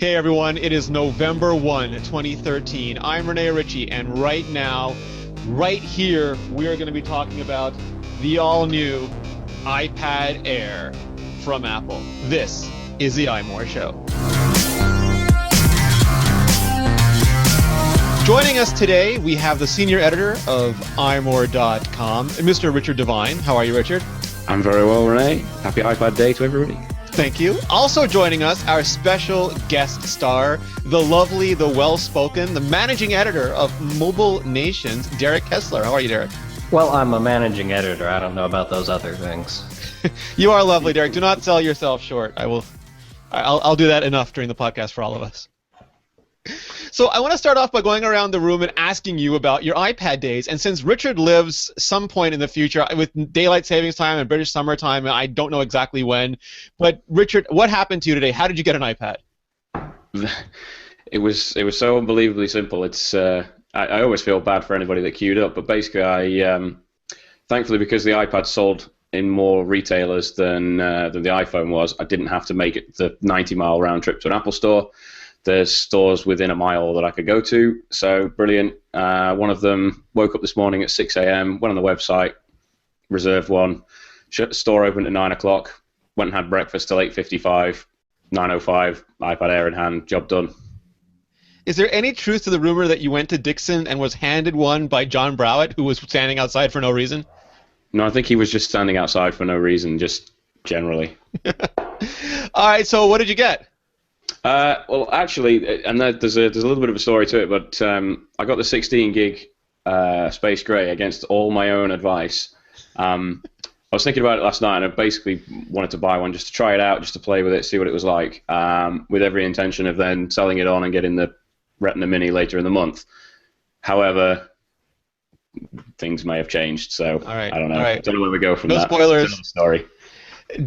Hey everyone, it is November 1, 2013. I'm Rene Ritchie, and right now, right here, we are going to be talking about the all-new iPad Air from Apple. This is the iMore Show. Joining us today, we have the senior editor of iMore.com, Mr. Richard Devine. How are you, Richard? I'm very well, Rene. Happy iPad Day to everybody. Thank you. Also joining us, our special guest star, the lovely, the well-spoken, the managing editor of Mobile Nations, Derek Kessler. How are you, Derek? Well, I'm a managing editor. I don't know about those other things. You are lovely, Derek. Do not sell yourself short. I'll do that enough during the podcast for all of us. So I want to start off by going around the room and asking you about your iPad days. And since Richard lives some point in the future with daylight savings time and British summertime, and I don't know exactly when, but Richard, what happened to you today? How did you get an iPad? It was so unbelievably simple. It's I always feel bad for anybody that queued up, but basically I thankfully, because the iPad sold in more retailers than the iPhone was, I didn't have to make it the 90-mile round trip to an Apple store. There's stores within a mile that I could go to, so brilliant. One of them, woke up this morning at 6 a.m., went on the website, reserved one, store opened at 9 o'clock, went and had breakfast till 8:55, 9:05, iPad Air in hand, job done. Is there any truth to the rumor that you went to Dixon and was handed one by John Browett, who was standing outside for no reason? No, I think he was just standing outside for no reason, just generally. All right, so what did you get? Well, actually, and there's a little bit of a story to it, but I got the 16 gig Space Gray against all my own advice. I was thinking about it last night, and I basically wanted to buy one just to try it out, just to play with it, see what it was like, with every intention of then selling it on and getting the Retina Mini later in the month. However, things may have changed, so I don't know. All right. I don't know where we go from that. No spoilers. Story.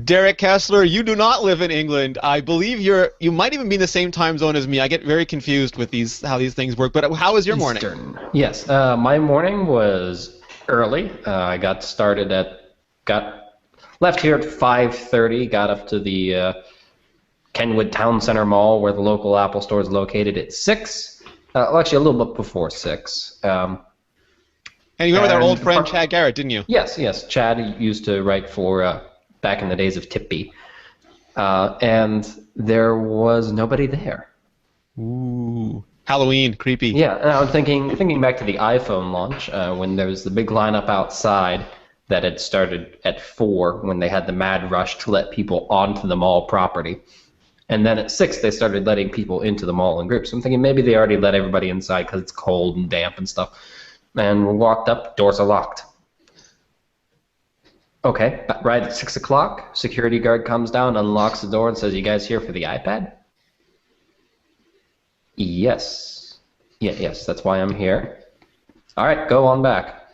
Derek Kessler, you do not live in England. I believe you might even be in the same time zone as me. I get very confused with how these things work. But how was your morning? Eastern. Yes, my morning was early. I got left here at 5:30. Got up to the Kenwood Town Center Mall, where the local Apple store is located, at 6. Actually, a little bit before 6. And you went with our old friend Chad Garrett, didn't you? Yes. Chad used to write for. Back in the days of Tippy, and there was nobody there. Ooh, Halloween, creepy. Yeah, and I'm thinking back to the iPhone launch when there was the big lineup outside that had started at 4 when they had the mad rush to let people onto the mall property, and then at 6 they started letting people into the mall in groups. So I'm thinking maybe they already let everybody inside because it's cold and damp and stuff. And we walked up, doors are locked. Okay, right at 6 o'clock, security guard comes down, unlocks the door, and says, "You guys here for the iPad?" Yes. Yes, that's why I'm here. All right, go on back.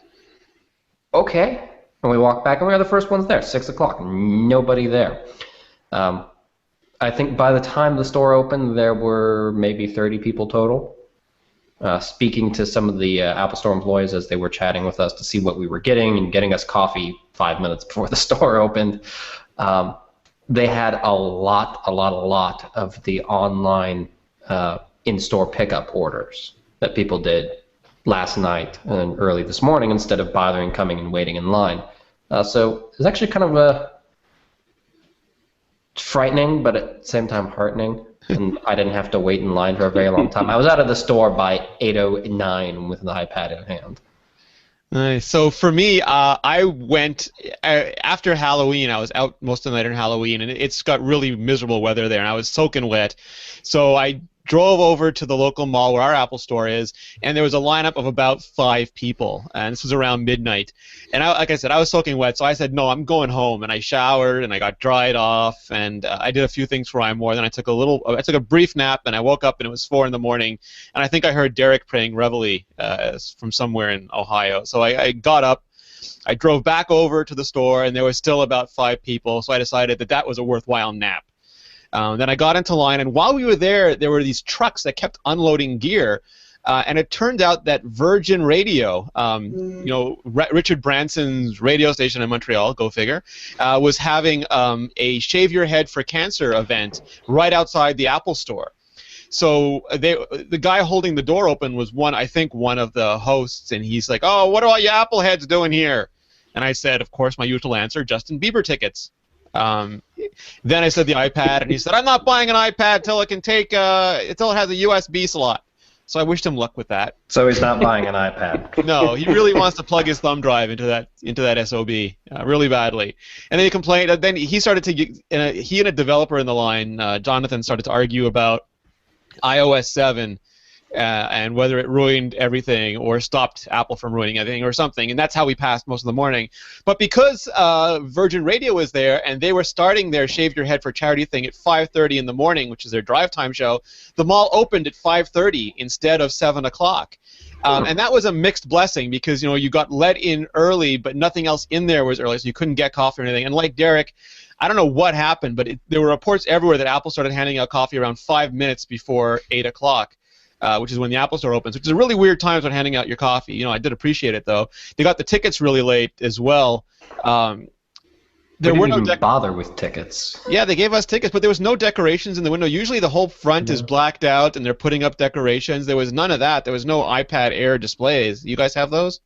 Okay. And we walk back, and we are the first ones there, 6 o'clock. Nobody there. I think by the time the store opened, there were maybe 30 people total. Speaking to some of the Apple Store employees as they were chatting with us to see what we were getting and getting us coffee 5 minutes before the store opened, they had a lot of the online in-store pickup orders that people did last night and early this morning instead of bothering coming and waiting in line. So it was actually kind of frightening, but at the same time heartening. And I didn't have to wait in line for a very long time. I was out of the store by 8:09 with an iPad in hand. Nice. So for me, I went after Halloween. I was out most of the night on Halloween, and it's got really miserable weather there, and I was soaking wet. So I drove over to the local mall where our Apple store is, and there was a lineup of about 5 people, and this was around midnight. And like I said, I was soaking wet, so I said, no, I'm going home. And I showered, and I got dried off, and I did a few things for iMore. Then I took a brief nap, and I woke up, and it was 4 in the morning, and I think I heard Derek praying Reveille from somewhere in Ohio. So I got up, I drove back over to the store, and there was still about 5 people, so I decided that was a worthwhile nap. Then I got into line, and while we were there were these trucks that kept unloading gear, and it turned out that Virgin Radio, Richard Branson's radio station in Montreal, go figure, was having a Shave Your Head for Cancer event right outside the Apple store. So the guy holding the door open was I think one of the hosts, and he's like, "Oh, what are all you Apple heads doing here?" And I said, of course, my usual answer, Justin Bieber tickets. Then I said the iPad, and he said, "I'm not buying an iPad till it can take until it has a USB slot." So I wished him luck with that. So he's not buying an iPad. No, he really wants to plug his thumb drive into that SOB really badly. And then he complained. Then he started to he and a developer in the line, Jonathan, started to argue about iOS 7 and whether it ruined everything or stopped Apple from ruining everything or something. And that's how we passed most of the morning. But because Virgin Radio was there and they were starting their Shave Your Head for Charity thing at 5:30 in the morning, which is their drive time show, the mall opened at 5:30 instead of 7 o'clock. And that was a mixed blessing because, you got let in early, but nothing else in there was early, so you couldn't get coffee or anything. And like Derek, I don't know what happened, but there were reports everywhere that Apple started handing out coffee around 5 minutes before 8 o'clock. Which is when the Apple Store opens, which is a really weird time when handing out your coffee. I did appreciate it, though. They got the tickets really late as well. There were no bother with tickets. Yeah, they gave us tickets, but there was no decorations in the window. Usually the whole front is blacked out, and they're putting up decorations. There was none of that. There was no iPad Air displays. You guys have those?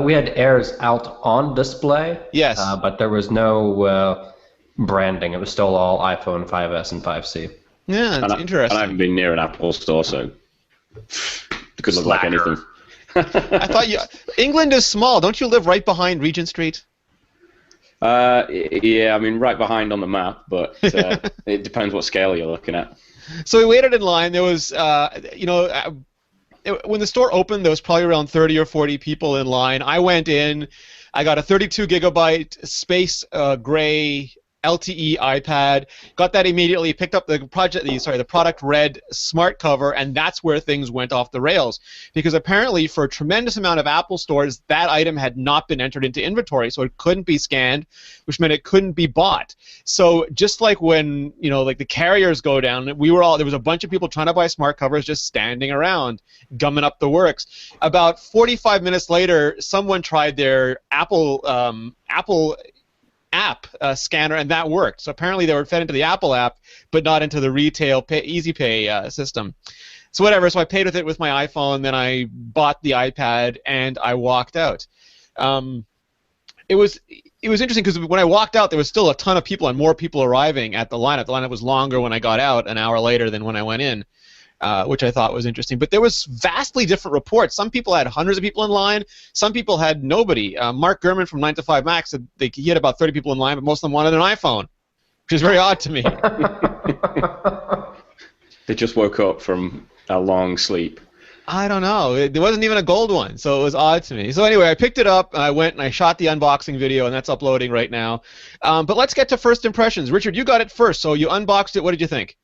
We had Airs out on display. Yes. But there was no branding. It was still all iPhone 5S and 5C. Yeah, it's interesting. And I haven't been near an Apple Store, so it could look like anything. I thought England is small. Don't you live right behind Regent Street? Yeah, I mean right behind on the map, but it depends what scale you're looking at. So we waited in line. There was, when the store opened, there was probably around 30 or 40 people in line. I went in. I got a 32 gigabyte space gray LTE iPad, got that immediately, picked up the product red smart cover, and that's where things went off the rails. Because apparently for a tremendous amount of Apple stores, that item had not been entered into inventory, so it couldn't be scanned, which meant it couldn't be bought. So just like when, like the carriers go down, there was a bunch of people trying to buy smart covers just standing around, gumming up the works. About 45 minutes later, someone tried their Apple app scanner, and that worked. So apparently they were fed into the Apple app, but not into the retail Easy Pay system. So whatever. So I paid with it with my iPhone. Then I bought the iPad and I walked out. It was interesting because when I walked out, there was still a ton of people and more people arriving at the lineup. The lineup was longer when I got out, an hour later than when I went in. Which I thought was interesting. But there was vastly different reports. Some people had hundreds of people in line. Some people had nobody. Mark Gurman from 9 to 5 Max said he had about 30 people in line, but most of them wanted an iPhone, which is very odd to me. They just woke up from a long sleep. I don't know. There wasn't even a gold one, so it was odd to me. So anyway, I picked it up, and I went and I shot the unboxing video, and that's uploading right now. But let's get to first impressions. Richard, you got it first, so you unboxed it. What did you think?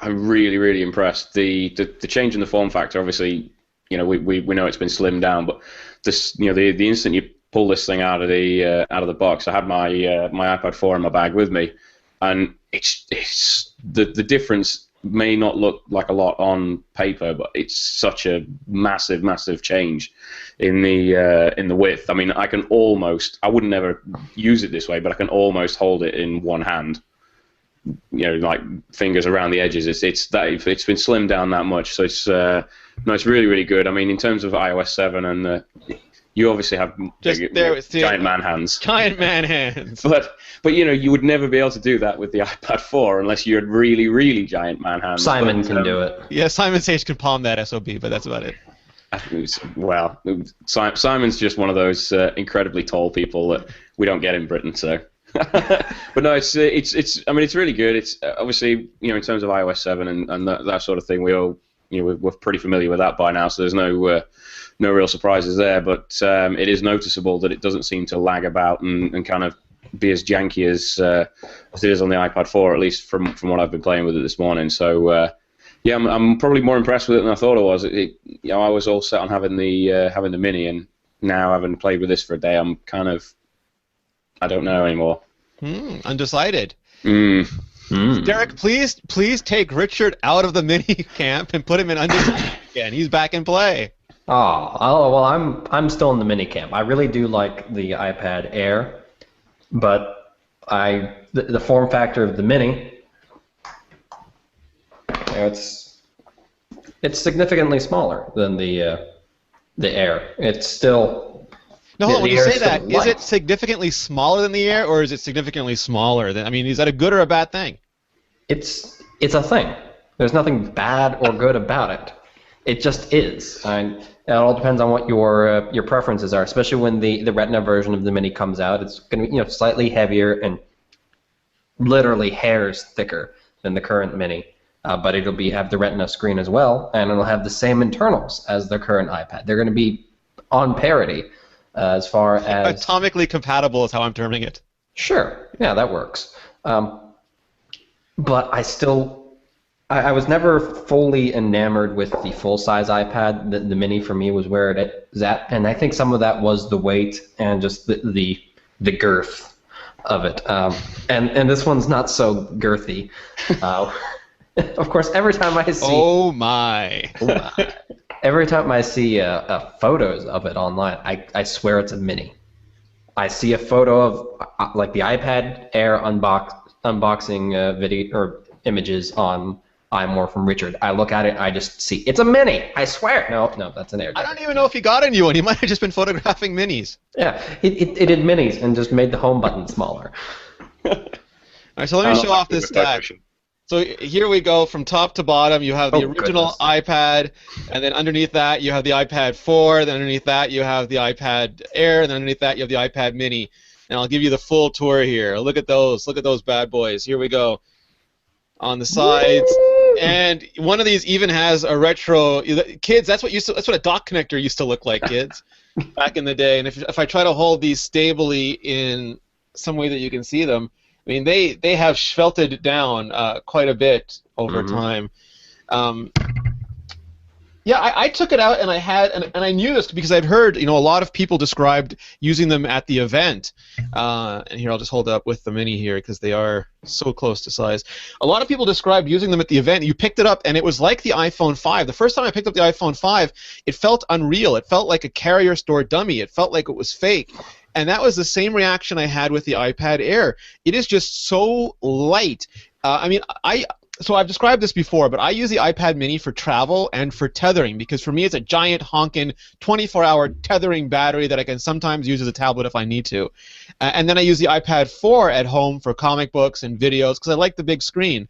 I'm really, really impressed. The change in the form factor, obviously, we know it's been slimmed down, but this, the instant you pull this thing out of the box, I had my iPad 4 in my bag with me, and it's the difference may not look like a lot on paper, but it's such a massive, massive change in the width. I mean, I would never use it this way, but I can almost hold it in one hand. Like fingers around the edges. It's been slimmed down that much, so it's really, really good. I mean, in terms of iOS 7 and you obviously have giant man hands. Giant man hands. But you would never be able to do that with the iPad 4 unless you had really, really giant man hands. Simon can do it. Yeah, Simon Sage can palm that SOB, but that's about it. Well, Simon's just one of those incredibly tall people that we don't get in Britain, so. But no, it's really good. It's obviously, in terms of iOS 7 and that sort of thing, we're pretty familiar with that by now, so there's no real surprises there. But it is noticeable that it doesn't seem to lag about and kind of be as janky as it is on the iPad 4, at least from what I've been playing with it this morning. So I'm probably more impressed with it than I thought I was. I was all set on having the Mini, and now having played with this for a day, I'm kind of, I don't know anymore. Undecided. Derek, please take Richard out of the Mini camp and put him in undecided again. He's back in play. Well, I'm still in the Mini camp. I really do like the iPad Air, but the form factor of the Mini it's significantly smaller than the Air. It's still No, hold on, when you Air say is still that, is light. it significantly smaller than the Air, or is it significantly smaller than? I mean, is that a good or a bad thing? It's a thing. There's nothing bad or good about it. It just is. And it all depends on what your preferences are. Especially when the Retina version of the Mini comes out, it's going to be slightly heavier and literally hairs thicker than the current Mini. But it'll have the Retina screen as well, and it'll have the same internals as the current iPad. They're going to be on parity as far as Atomically compatible is how I'm terming it. Sure, yeah, that works. But I was never fully enamored with the full-size iPad. The Mini for me was where it is at, and I think some of that was the weight and just the girth of it. And this one's not so girthy. Of course, every time I see Oh my! every time I see photos of it online, I swear it's a Mini. I see a photo of like the iPad Air unboxing video or images on iMore from Richard. I look at it, I just see it's a Mini. I swear. No, that's an Air. I don't even know if he got a new one. He might have just been photographing minis. Yeah, it did minis and just made the home button smaller. All right, so let me show off this stack. So here we go from top to bottom. You have the original iPad, and then underneath that you have the iPad 4, then underneath that you have the iPad Air, and then underneath that you have the iPad Mini. And I'll give you the full tour here. Look at those bad boys. Here we go. On the sides. And one of these even has a retro. Kids, that's what a dock connector used to look like, kids, back in the day. And if I try to hold these stably in some way that you can see them, I mean, they have felted down quite a bit over time. Yeah, I took it out and I knew this because I'd heard a lot of people described using them at the event. And here I'll just hold it up with the Mini here because they are so close to size. A lot of people described using them at the event. You picked it up and it was like the iPhone 5. The first time I picked up the iPhone 5, it felt unreal. It felt like a carrier store dummy. It felt like it was fake. And that was the same reaction I had with the iPad Air. It is just so light. So I've described this before, but I use the iPad Mini for travel and for tethering because for me it's a giant honking 24-hour tethering battery that I can sometimes use as a tablet if I need to. And then I use the iPad 4 at home for comic books and videos because I like the big screen.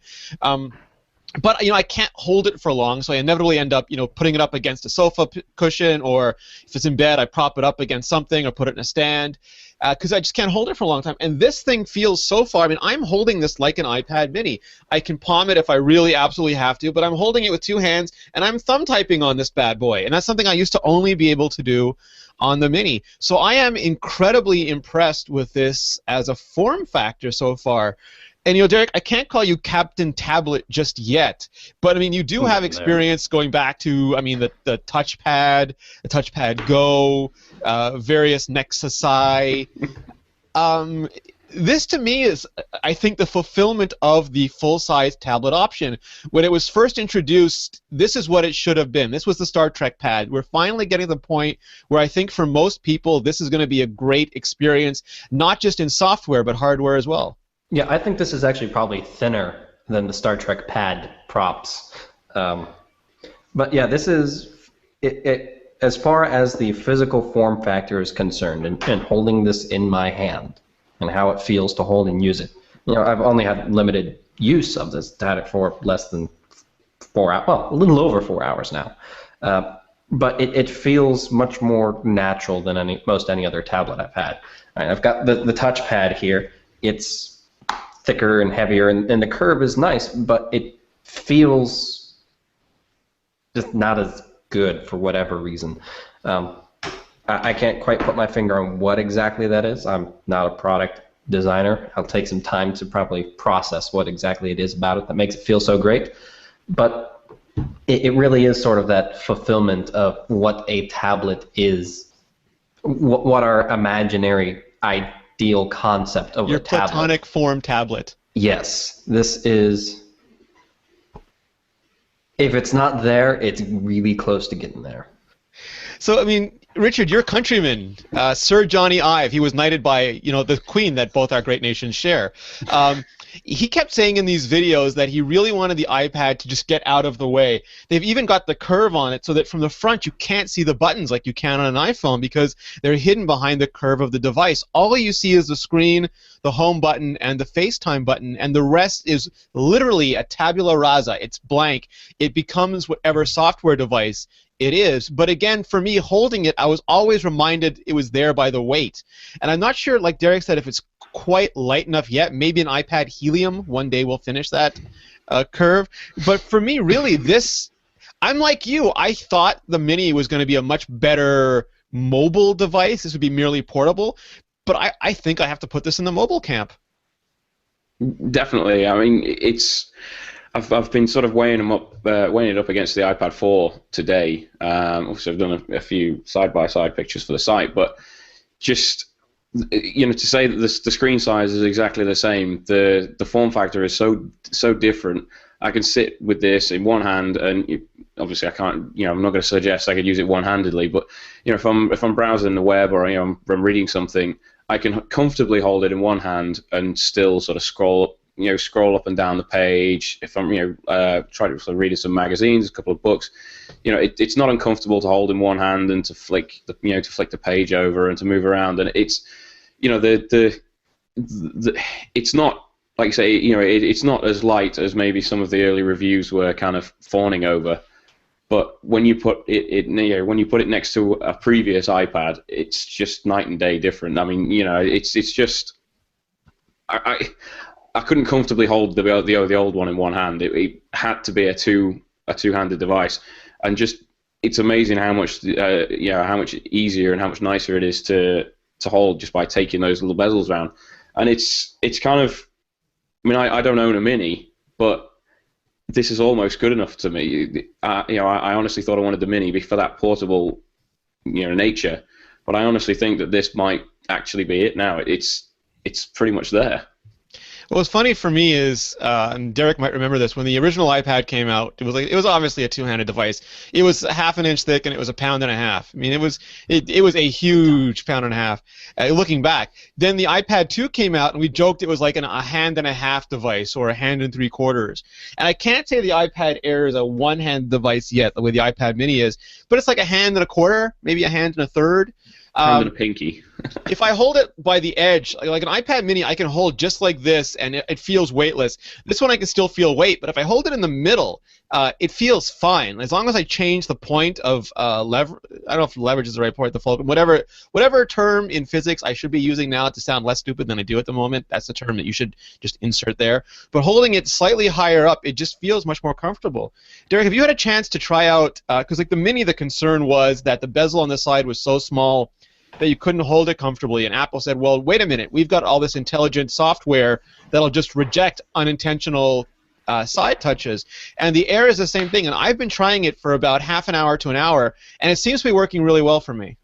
But I can't hold it for long, so I inevitably end up putting it up against a sofa cushion, or if it's in bed I prop it up against something or put it in a stand because I just can't hold it for a long time. And this thing feels so far, I'm holding this like an iPad Mini. I can palm it if I really absolutely have to, but I'm holding it with two hands and I'm thumb typing on this bad boy, and that's something I used to only be able to do on the Mini. So I am incredibly impressed with this as a form factor so far. And Derek, I can't call you Captain Tablet just yet, but you do have experience going back to the touchpad, the touchpad Go, various Nexusi. This to me is, I think, the fulfillment of the full-size tablet option. When it was first introduced, this is what it should have been. This was the Star Trek pad. We're finally getting to the point where I think for most people this is going to be a great experience, not just in software but hardware as well. Yeah, I think this is actually probably thinner than the Star Trek pad props. But yeah, this is it as far as the physical form factor is concerned, and holding this in my hand and how it feels to hold and use it. I've only had limited use of this. Had it for less than 4 hours, well, a little over 4 hours now. But it feels much more natural than most any other tablet I've had. All right, I've got the touchpad here. It's thicker and heavier, and the curve is nice, but it feels just not as good for whatever reason. I can't quite put my finger on what exactly that is. I'm not a product designer. I'll take some time to probably process what exactly it is about it that makes it feel so great. But it really is sort of that fulfillment of what a tablet is, what our imaginary ideal concept of your a tablet. Your platonic form tablet. Yes, this is. If it's not there, it's really close to getting there. So Richard, your countryman, Sir Johnny Ive, he was knighted by the Queen that both our great nations share. he kept saying in these videos that he really wanted the iPad to just get out of the way. They've even got the curve on it so that from the front you can't see the buttons like you can on an iPhone because they're hidden behind the curve of the device. All you see is the screen, the home button, and the FaceTime button, and the rest is literally a tabula rasa. It's blank. It becomes whatever software device it is. But again, for me, holding it, I was always reminded it was there by the weight. And I'm not sure, like Derek said, if it's quite light enough yet. Maybe an iPad Helium one day will finish that curve. But for me, really, this, I'm like you. I thought the Mini was going to be a much better mobile device. This would be merely portable. But I think I have to put this in the mobile camp. Definitely. I mean, it's. I've been sort of weighing it up against the iPad 4 today. Obviously, I've done a few side-by-side pictures for the site, but just to say that the screen size is exactly the same, the form factor is so different. I can sit with this in one hand, and obviously I can't. I'm not going to suggest I could use it one-handedly, but if I'm browsing the web or I'm reading something, I can comfortably hold it in one hand and still sort of scroll up and down the page. If I'm trying to read some magazines, a couple of books, it's not uncomfortable to hold in one hand and to flick the page over and to move around. And it's it's not, like you say, it's not as light as maybe some of the early reviews were kind of fawning over. But when you put when you put it next to a previous iPad, it's just night and day different. I mean, it's just I couldn't comfortably hold the old one in one hand. It had to be a two-handed device, and just it's amazing how much how much easier and how much nicer it is to hold just by taking those little bezels around. And it's kind of, I mean, I don't own a Mini, but this is almost good enough to me. I honestly thought I wanted the Mini for that portable nature, but I honestly think that this might actually be it now. It's pretty much there. Well, what's funny for me is, and Derek might remember this, when the original iPad came out, it was obviously a two-handed device. It was half an inch thick and it was 1.5 pounds. I mean, it was a huge 1.5 pounds. Looking back, then the iPad 2 came out and we joked it was like a hand and a half device or a hand and 3/4. And I can't say the iPad Air is a one-hand device yet, the way the iPad Mini is, but it's like a hand and a quarter, maybe a hand and a third. Hand and a pinky. If I hold it by the edge, like an iPad Mini, I can hold just like this, and it feels weightless. This one I can still feel weight, but if I hold it in the middle, it feels fine. As long as I change the point of lever, I don't know if leverage is the right point, the fulcrum, whatever term in physics I should be using now to sound less stupid than I do at the moment, that's the term that you should just insert there. But holding it slightly higher up, it just feels much more comfortable. Derek, have you had a chance to try out, because like the Mini, the concern was that the bezel on the side was so small that you couldn't hold it comfortably, and Apple said, well, wait a minute, we've got all this intelligent software that'll just reject unintentional side touches, and the Air is the same thing, and I've been trying it for about half an hour to an hour, and it seems to be working really well for me.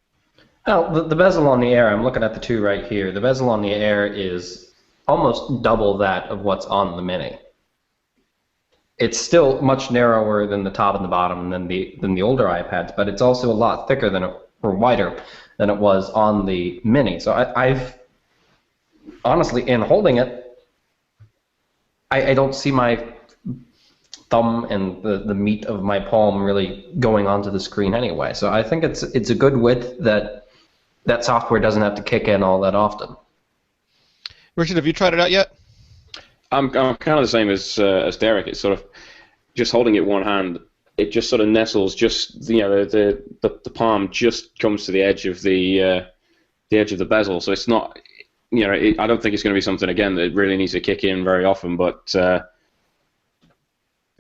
Well, the bezel on the Air, I'm looking at the two right here, the bezel on the Air is almost double that of what's on the Mini. It's still much narrower than the top and the bottom than the older iPads, but it's also a lot thicker or wider than it was on the Mini. So I've honestly, in holding it, I don't see my thumb and the meat of my palm really going onto the screen anyway. So I think it's a good width that software doesn't have to kick in all that often. Richard, have you tried it out yet? I'm kind of the same as Derek. It's sort of just holding it one hand. It just sort of nestles, just the palm just comes to the edge of the bezel, so it's not, I don't think it's going to be something again that really needs to kick in very often, but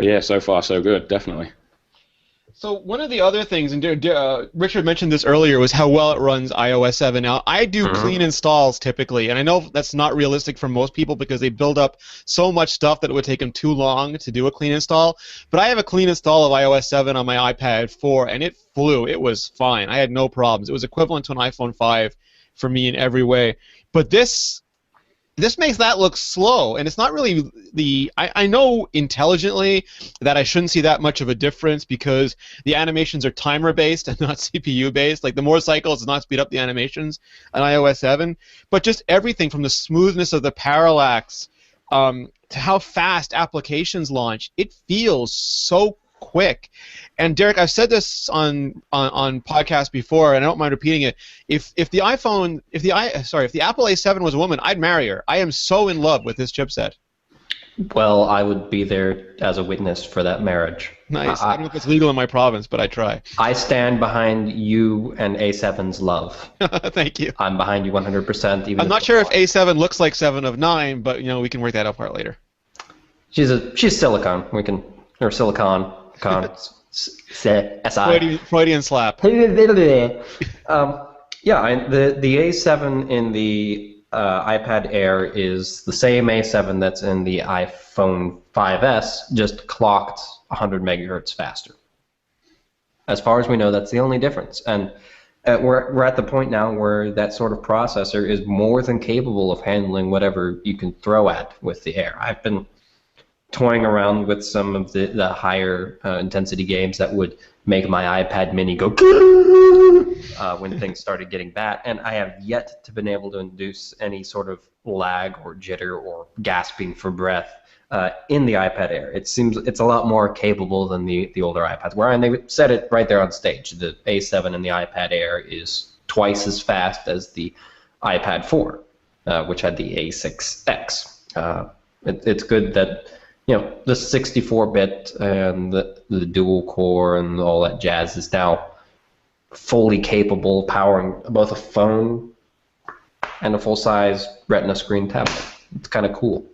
yeah, so far so good, definitely. So one of the other things, and Richard mentioned this earlier, was how well it runs iOS 7. Now, I do clean installs typically, and I know that's not realistic for most people because they build up so much stuff that it would take them too long to do a clean install. But I have a clean install of iOS 7 on my iPad 4, and it flew. It was fine. I had no problems. It was equivalent to an iPhone 5 for me in every way. But this makes that look slow, and it's not really I know intelligently that I shouldn't see that much of a difference because the animations are timer-based and not CPU-based. Like, the more cycles does not speed up the animations on iOS 7, but just everything from the smoothness of the parallax, to how fast applications launch, it feels so quick. And Derek, I've said this on podcasts before, and I don't mind repeating it. If the Apple A7 was a woman, I'd marry her. I am so in love with this chipset. Well, I would be there as a witness for that marriage. Nice. I don't know if it's legal in my province, but I try. I stand behind you and A7's love. Thank you. I'm behind you 100%. Even I'm not sure if A7 looks like 7 of 9, but we can work that out part later. She's silicon. Silicon. SI. Freudian slap. The A7 in the iPad Air is the same A7 that's in the iPhone 5S, just clocked 100 megahertz faster. As far as we know, that's the only difference. And we're at the point now where that sort of processor is more than capable of handling whatever you can throw at with the Air. I've been toying around with some of the higher intensity games that would make my iPad mini go when things started getting bad, and I have yet to been able to induce any sort of lag or jitter or gasping for breath in the iPad Air. It seems it's a lot more capable than the older iPads, and they said it right there on stage. The A7 in the iPad Air is twice as fast as the iPad 4, which had the A6X. It's good that the 64-bit and the dual core and all that jazz is now fully capable of powering both a phone and a full-size Retina screen tablet. It's kind of cool.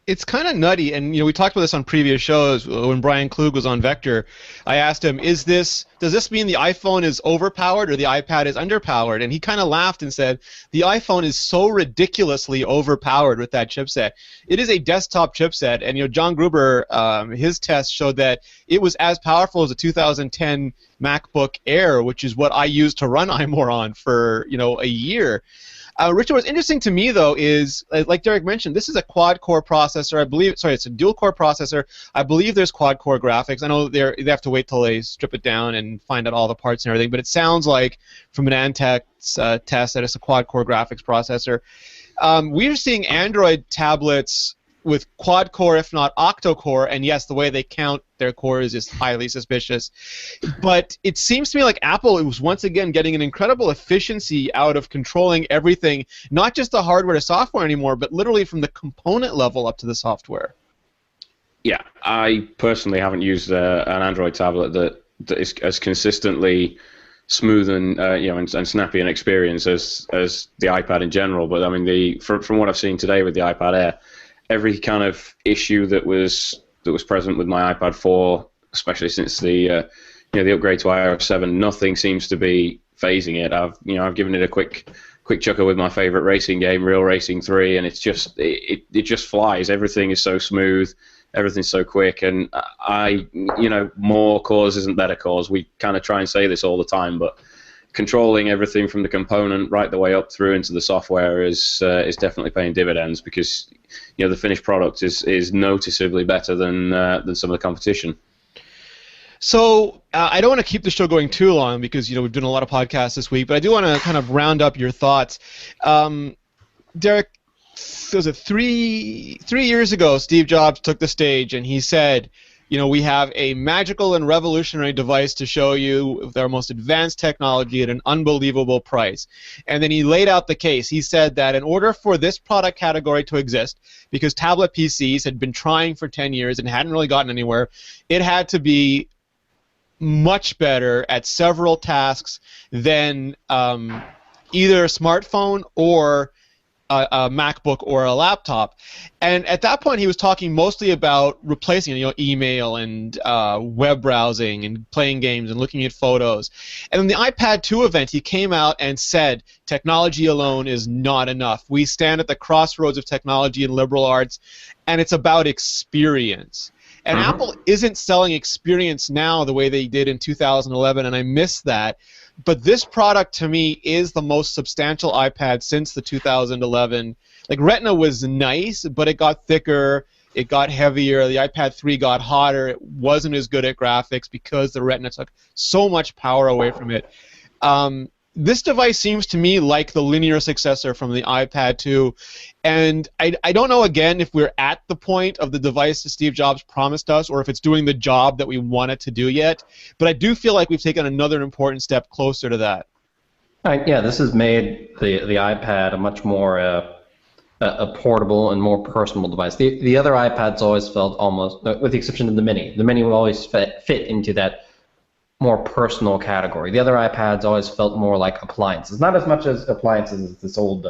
It's kind of nutty, and we talked about this on previous shows. When Brian Klug was on Vector, I asked him, does this mean the iPhone is overpowered or the iPad is underpowered? And he kind of laughed and said, the iPhone is so ridiculously overpowered with that chipset. It is a desktop chipset, and John Gruber, his test showed that it was as powerful as a 2010 MacBook Air, which is what I used to run iMore on for a year. Richard, what's interesting to me, though, is, like Derek mentioned, this is a quad-core processor. It's a dual-core processor. I believe there's quad-core graphics. I know they have to wait till they strip it down and find out all the parts and everything, but it sounds like, from an Antec's test, that it's a quad-core graphics processor. We're seeing Android tablets with quad-core, if not octa-core, and yes, the way they count their cores is highly suspicious. But it seems to me like Apple was once again getting an incredible efficiency out of controlling everything, not just the hardware to software anymore, but literally from the component level up to the software. Yeah, I personally haven't used an Android tablet that is as consistently smooth and and snappy an experience as the iPad in general. But I mean, from what I've seen today with the iPad Air, every kind of issue that was present with my iPad 4, especially since the the upgrade to iOS 7, nothing seems to be phasing it. I've given it a quick chucker with my favorite racing game, Real Racing 3, and it's just it just flies. Everything is so smooth, everything's so quick, and more cores isn't better cores. We kind of try and say this all the time, but controlling everything from the component right the way up through into the software is definitely paying dividends, because the finished product is noticeably better than some of the competition. So I don't want to keep the show going too long, because we've done a lot of podcasts this week, but I do want to kind of round up your thoughts. Derek, was it 3 years ago, Steve Jobs took the stage and he said, we have a magical and revolutionary device to show you with our most advanced technology at an unbelievable price. And then he laid out the case. He said that in order for this product category to exist, because tablet PCs had been trying for 10 years and hadn't really gotten anywhere, it had to be much better at several tasks than either a smartphone or a MacBook or a laptop. And at that point, he was talking mostly about replacing, email and web browsing and playing games and looking at photos. And in the iPad 2 event, he came out and said, technology alone is not enough. We stand at the crossroads of technology and liberal arts, and it's about experience. And Apple isn't selling experience now the way they did in 2011, and I miss that. But this product, to me, is the most substantial iPad since the 2011. Like, Retina was nice, but it got thicker, it got heavier, the iPad 3 got hotter, it wasn't as good at graphics because the Retina took so much power away from it. this device seems to me like the linear successor from the iPad 2, and I don't know, again, if we're at the point of the device that Steve Jobs promised us, or if it's doing the job that we want it to do yet, but I do feel like we've taken another important step closer to that. Yeah, this has made the iPad a much more a portable and more personal device. The other iPads always felt almost, with the exception of the Mini. The Mini will always fit into that more personal category. The other iPads always felt more like appliances. Not as much as appliances as this old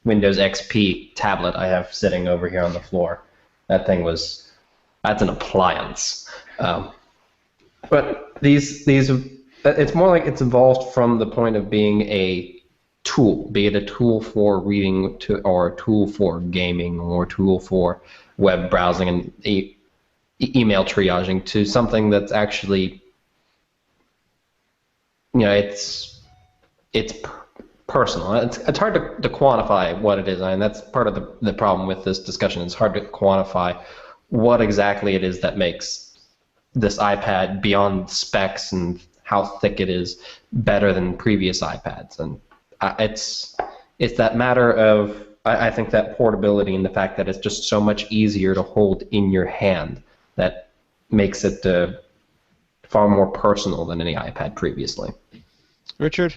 Windows XP tablet I have sitting over here on the floor. That's an appliance. But it's more like it's evolved from the point of being a tool, be it a tool for reading or a tool for gaming or a tool for web browsing and email triaging, to something that's actually, it's personal. It's hard to quantify what it is, and that's part of the problem with this discussion. It's hard to quantify what exactly it is that makes this iPad, beyond specs and how thick it is, better than previous iPads. And it's that matter of, I think, that portability and the fact that it's just so much easier to hold in your hand that makes it far more personal than any iPad previously. Richard?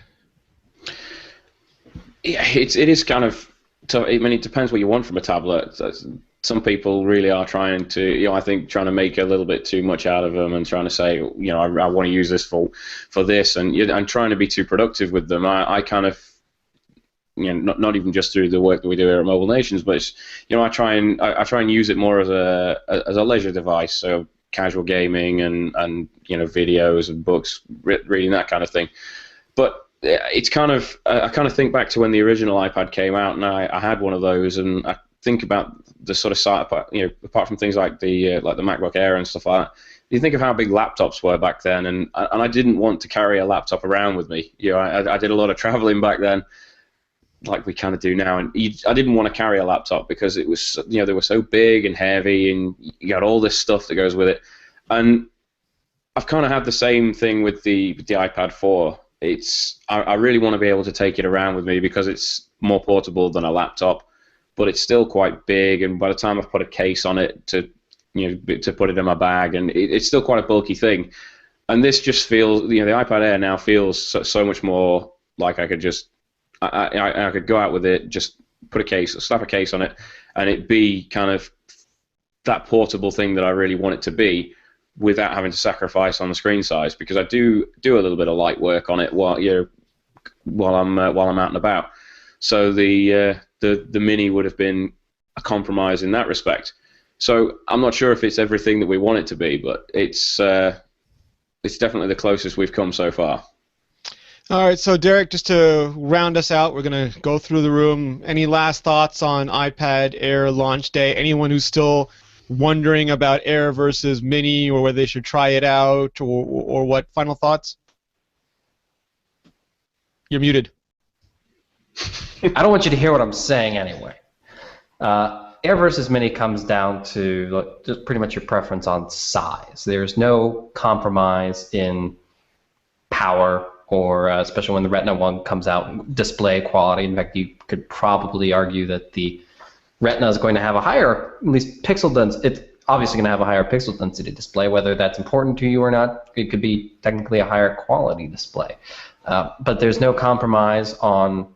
Yeah, it is kind of tough. I mean, it depends what you want from a tablet. Some people really are trying to, I think, trying to make a little bit too much out of them and trying to say, I want to use this for this, and I'm trying to be too productive with them. I kind of, not even just through the work that we do here at Mobile Nations, but it's, I try and use it more as a leisure device, so casual gaming and videos and books, reading, that kind of thing. But it's kind of, I kind of think back to when the original iPad came out, and I had one of those, and I think about the sort of side, apart from things like the MacBook Air and stuff like that. You think of how big laptops were back then, and I didn't want to carry a laptop around with me. I did a lot of traveling back then, like we kind of do now, and I didn't want to carry a laptop because it was, they were so big and heavy, and you got all this stuff that goes with it. And I've kind of had the same thing with the iPad 4. I really want to be able to take it around with me because it's more portable than a laptop, but it's still quite big, and by the time I've put a case on it to put it in my bag, and it's still quite a bulky thing. And this just feels, the iPad Air now feels so much more like I could just, I could go out with it, just slap a case on it, and it be kind of that portable thing that I really want it to be, without having to sacrifice on the screen size, because I do a little bit of light work on it while I'm out and about. So the Mini would have been a compromise in that respect. So I'm not sure if it's everything that we want it to be, but it's definitely the closest we've come so far. All right, so Derek, just to round us out, we're going to go through the room. Any last thoughts on iPad Air launch day? Anyone who's still wondering about Air versus Mini, or whether they should try it out, or what? Final thoughts? You're muted. I don't want you to hear what I'm saying anyway. Air versus Mini comes down to just pretty much your preference on size. There's no compromise in power, or especially when the Retina one comes out, display quality. In fact, you could probably argue that the Retina is going to have a higher, at least pixel density. It's obviously going to have a higher pixel density display. Whether that's important to you or not, it could be technically a higher quality display. But there's no compromise on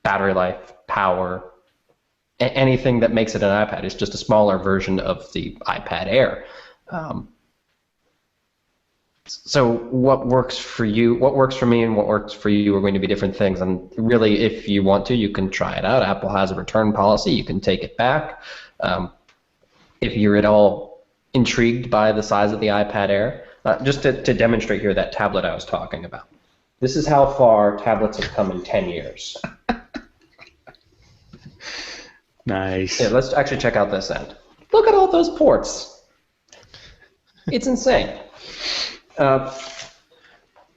battery life, power, anything that makes it an iPad. It's just a smaller version of the iPad Air. So what works for you, what works for me, and what works for you are going to be different things. And really, if you want to, you can try it out. Apple has a return policy. You can take it back. If you're at all intrigued by the size of the iPad Air, just to demonstrate here that tablet I was talking about. This is how far tablets have come in 10 years. Nice. Yeah, let's actually check out this end. Look at all those ports. It's insane.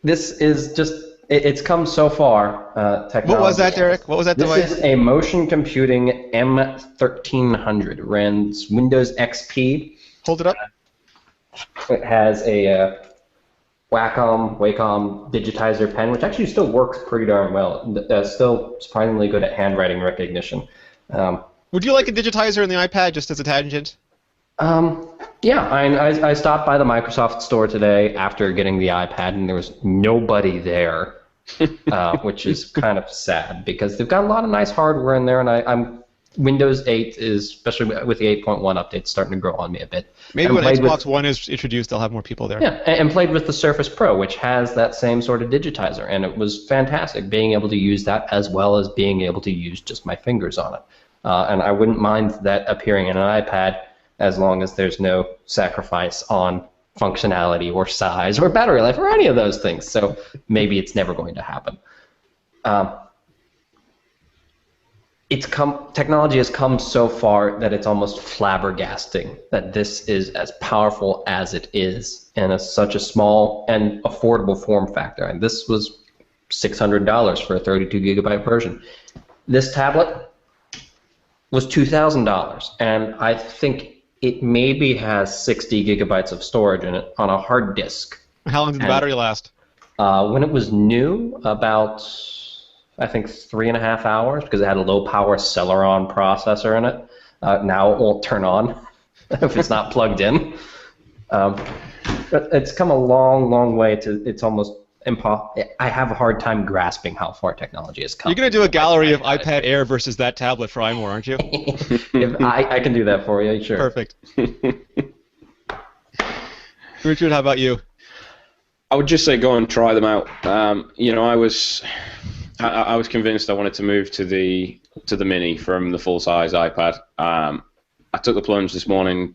This is just, it's come so far, technology. What was that, Derek? What was that device? This is a Motion Computing M1300. Runs Windows XP. Hold it up. It has a Wacom digitizer pen, which actually still works pretty darn well. Still surprisingly good at handwriting recognition. Would you like a digitizer in the iPad, just as a tangent? Yeah, I stopped by the Microsoft store today after getting the iPad, and there was nobody there, which is kind of sad because they've got a lot of nice hardware in there, and I'm Windows 8 is, especially with the 8.1 update, starting to grow on me a bit. Maybe when Xbox One is introduced, they'll have more people there. Yeah, and played with the Surface Pro, which has that same sort of digitizer, and it was fantastic being able to use that as well as being able to use just my fingers on it. And I wouldn't mind that appearing in an iPad as long as there's no sacrifice on functionality or size or battery life or any of those things. So maybe it's never going to happen. Technology has come so far that it's almost flabbergasting that this is as powerful as it is in such a small and affordable form factor. And this was $600 for a 32 gigabyte version. This tablet was $2,000, and I think it maybe has 60 gigabytes of storage in it on a hard disk. How long did the battery last? When it was new, about, I think, 3.5 hours, because it had a low-power Celeron processor in it. Now it won't turn on if it's not plugged in. But it's come a long, long way to it's almost impossible. I have a hard time grasping how far technology has come. You're going to do a gallery of iPad Air versus that tablet for iMore, aren't you? If I can do that for you, sure. Perfect. Richard, how about you? I would just say go and try them out. I was convinced I wanted to move to the Mini from the full-size iPad. I took the plunge this morning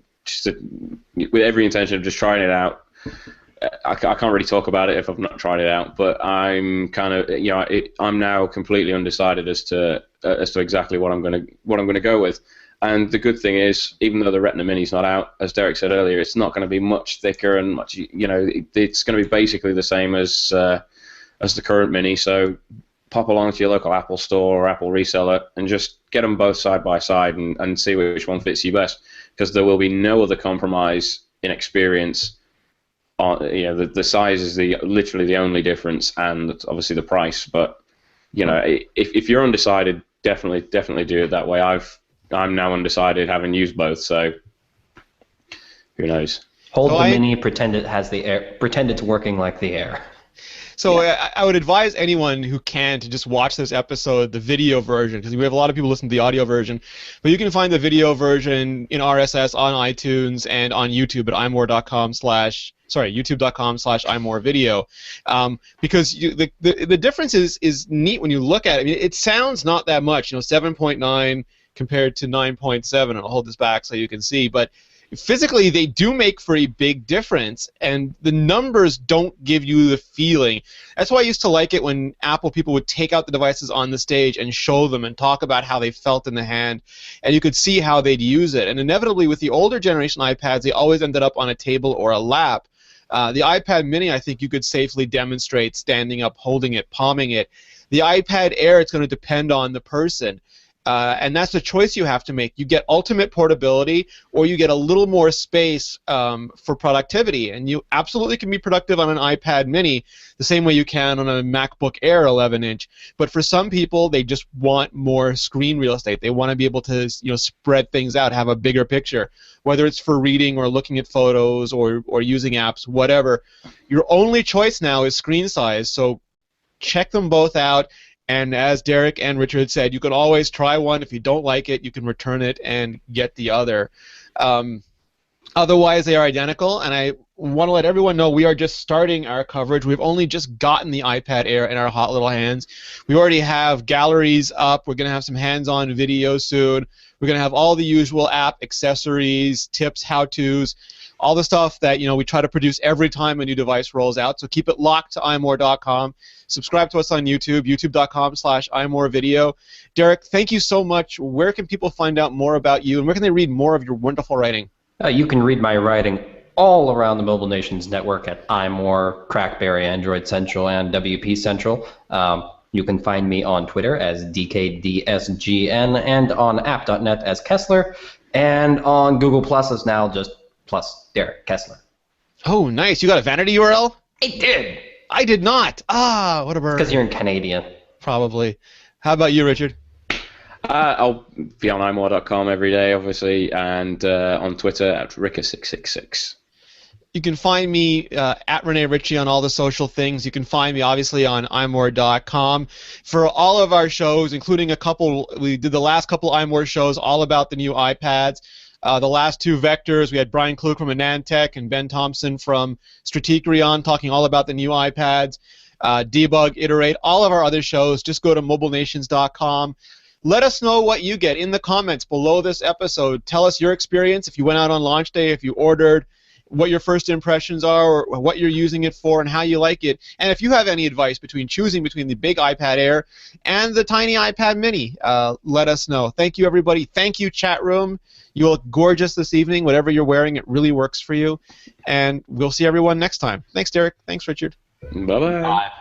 with every intention of just trying it out. I can't really talk about it if I've not tried it out, but I'm kind of I'm now completely undecided as to exactly what I'm gonna go with. And the good thing is, even though the Retina Mini's not out, as Derek said earlier, it's not going to be much thicker and much it's going to be basically the same as the current Mini. So pop along to your local Apple store or Apple reseller and just get them both side by side and see which one fits you best, because there will be no other compromise in experience. The size is literally the only difference, and obviously the price. But if you're undecided, definitely do it that way. I'm now undecided, having used both, so who knows? Hold the Mini, pretend it's working like the Air. So I would advise anyone who can to just watch this episode, the video version, because we have a lot of people listen to the audio version. But you can find the video version in RSS on iTunes and on YouTube at youtube.com/iMoreVideo, because the difference is neat when you look at it. I mean, it sounds not that much, 7.9 compared to 9.7, and I'll hold this back so you can see, but physically they do make for a big difference, and the numbers don't give you the feeling. That's why I used to like it when Apple people would take out the devices on the stage and show them and talk about how they felt in the hand, and you could see how they'd use it. And inevitably with the older generation iPads, they always ended up on a table or a lap. The iPad Mini, I think you could safely demonstrate standing up, holding it, palming it. The iPad Air, it's going to depend on the person. And that's the choice you have to make. You get ultimate portability, or you get a little more space for productivity. And you absolutely can be productive on an iPad Mini the same way you can on a MacBook Air 11-inch. But for some people, they just want more screen real estate. They want to be able to spread things out, have a bigger picture, whether it's for reading or looking at photos or using apps, whatever. Your only choice now is screen size. So check them both out. And as Derek and Richard said, you can always try one. If you don't like it, you can return it and get the other. Otherwise, they are identical, and I want to let everyone know we are just starting our coverage. We've only just gotten the iPad Air in our hot little hands. We already have galleries up. We're going to have some hands-on video soon. We're going to have all the usual app accessories, tips, how-tos, all the stuff that we try to produce every time a new device rolls out. So keep it locked to iMore.com. Subscribe to us on YouTube, youtube.com/iMoreVideo. Derek, thank you so much. Where can people find out more about you, and where can they read more of your wonderful writing? You can read my writing all around the Mobile Nations network at iMore, Crackberry, Android Central, and WP Central. You can find me on Twitter as DKDSGN, and on app.net as Kessler, and on Google Plus as now just plus Derek Kessler. Oh, nice. You got a vanity URL? I did. I did not. Ah, what a burn. Because you're in Canadian. Probably. How about you, Richard? I'll be on iMore.com every day, obviously, and on Twitter at Ricka666. You can find me at Rene Ritchie on all the social things. You can find me, obviously, on iMore.com. For all of our shows, including a couple, we did the last couple iMore shows all about the new iPads. The last two vectors, we had Brian Klug from Anantech and Ben Thompson from Stratechery on talking all about the new iPads. Debug, Iterate, all of our other shows, just go to mobilenations.com. Let us know what you get in the comments below this episode. Tell us your experience, if you went out on launch day, if you ordered, what your first impressions are, or what you're using it for, and how you like it. And if you have any advice choosing between the big iPad Air and the tiny iPad Mini, let us know. Thank you, everybody. Thank you, chat room. You look gorgeous this evening. Whatever you're wearing, it really works for you. And we'll see everyone next time. Thanks, Derek. Thanks, Richard. Bye-bye. Bye.